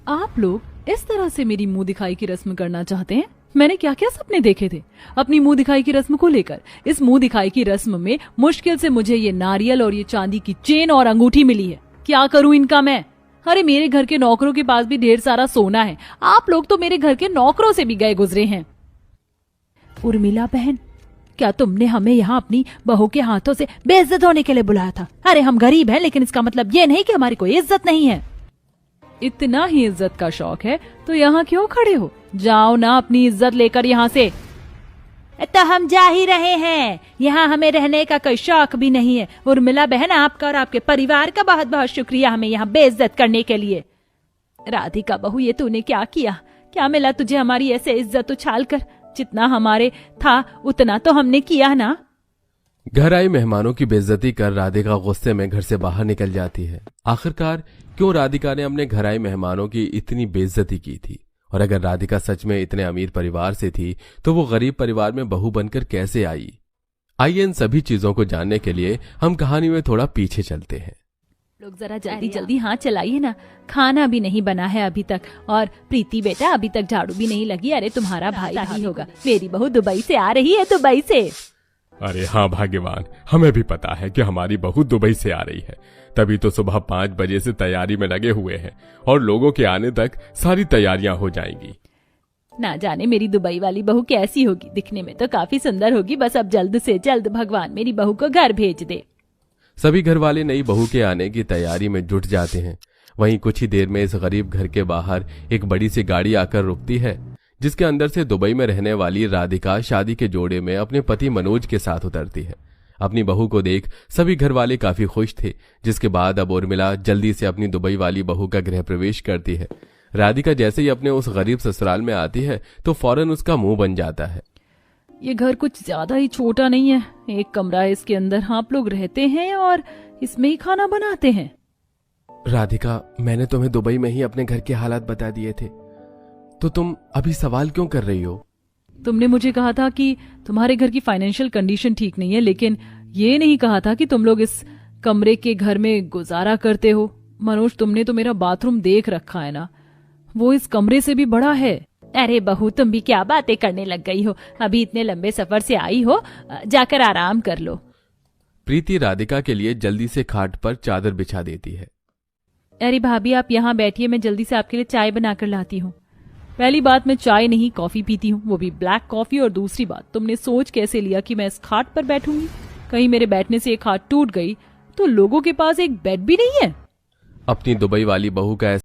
आप लोग इस तरह से मेरी मुंह दिखाई की रस्म करना चाहते हैं? मैंने क्या क्या सपने देखे थे अपनी मुंह दिखाई की रस्म को लेकर। इस मुंह दिखाई की रस्म में मुश्किल से मुझे ये नारियल और ये चांदी की चेन और अंगूठी मिली है। क्या करूं इनका मैं? अरे मेरे घर के नौकरों के पास भी ढेर सारा सोना है। आप लोग तो मेरे घर के नौकरों से भी गए गुजरे हैं। उर्मिला बहन, क्या तुमने हमें यहाँ अपनी बहू के हाथों से बेइज्जत होने के लिए बुलाया था? अरे हम गरीब हैं, लेकिन इसका मतलब ये नहीं कि हमारी कोई इज्जत नहीं है। इतना ही इज्जत का शौक है तो यहाँ क्यों खड़े हो? जाओ ना अपनी इज्जत लेकर यहाँ से। तो हम जा ही रहे हैं, यहाँ हमें रहने का कोई शौक भी नहीं है। उर्मिला बहन, आपका और आपके परिवार का बहुत बहुत शुक्रिया हमें यहाँ बेइज्जत करने के लिए। राधिका बहू, ये तूने क्या किया? क्या मिला तुझे हमारी ऐसे इज्जत उछाल कर? जितना हमारे था उतना तो हमने किया ना। घर आए मेहमानों की बेइज्जती कर राधिका गुस्से में घर से बाहर निकल जाती है। आखिरकार क्यों राधिका ने अपने घर आए मेहमानों की इतनी बेइज्जती की थी? और अगर राधिका सच में इतने अमीर परिवार से थी तो वो गरीब परिवार में बहू बनकर कैसे आई? आइए इन सभी चीजों को जानने के लिए हम कहानी में थोड़ा पीछे चलते हैं। लोग जरा जल्दी जल्दी हाथ चलाइए ना, खाना भी नहीं बना है अभी तक। और प्रीति बेटा, अभी तक झाड़ू भी नहीं लगी। अरे तुम्हारा भाई ही होगा, मेरी बहू दुबई से आ रही है, दुबई से। अरे हाँ भाग्यवान, हमें भी पता है कि हमारी बहू दुबई से आ रही है, तभी तो सुबह 5 बजे से तैयारी में लगे हुए हैं और लोगों के आने तक सारी तैयारियां हो जाएंगी। ना जाने मेरी दुबई वाली बहू कैसी होगी, दिखने में तो काफी सुंदर होगी। बस अब जल्द से जल्द भगवान मेरी बहू को घर भेज दे। सभी घर वाले नई बहू के आने की तैयारी में जुट जाते हैं। वहीं कुछ ही देर में इस गरीब घर के बाहर एक बड़ी सी गाड़ी आकर रुकती है, जिसके अंदर से दुबई में रहने वाली राधिका शादी के जोड़े में अपने पति मनोज के साथ उतरती है। अपनी बहू को देख सभी घर वाले काफी खुश थे, जिसके बाद अब उर्मिला जल्दी से अपनी दुबई वाली बहू का गृह प्रवेश करती है। राधिका जैसे ही अपने उस गरीब ससुराल में आती है तो फौरन उसका मुंह बन जाता है। ये घर कुछ ज्यादा ही छोटा नहीं है? एक कमरा है, इसके अंदर आप लोग रहते हैं और इसमें ही खाना बनाते हैं? राधिका, मैंने तुम्हें दुबई में ही अपने घर के हालात बता दिए थे, तो तुम अभी सवाल क्यों कर रही हो? तुमने मुझे कहा था कि तुम्हारे घर की फाइनेंशियल कंडीशन ठीक नहीं है, लेकिन ये नहीं कहा था कि तुम लोग इस कमरे के घर में गुजारा करते हो। मनोज, तुमने तो मेरा बाथरूम देख रखा है ना, वो इस कमरे से भी बड़ा है। अरे बहू, तुम भी क्या बातें करने लग गई हो? अभी इतने लंबे सफर से आई हो, जाकर आराम कर लो। प्रीति राधिका के लिए जल्दी से खाट पर चादर बिछा देती है। अरे भाभी, आप यहाँ बैठिए, मैं जल्दी से आपके लिए चाय बनाकर लाती हूँ। पहली बात, मैं चाय नहीं कॉफी पीती हूँ, वो भी ब्लैक कॉफी। और दूसरी बात, तुमने सोच कैसे लिया कि मैं इस खाट पर बैठूंगी? कहीं मेरे बैठने से एक खाट टूट गई तो लोगों के पास एक बेड भी नहीं है। अपनी दुबई वाली बहू का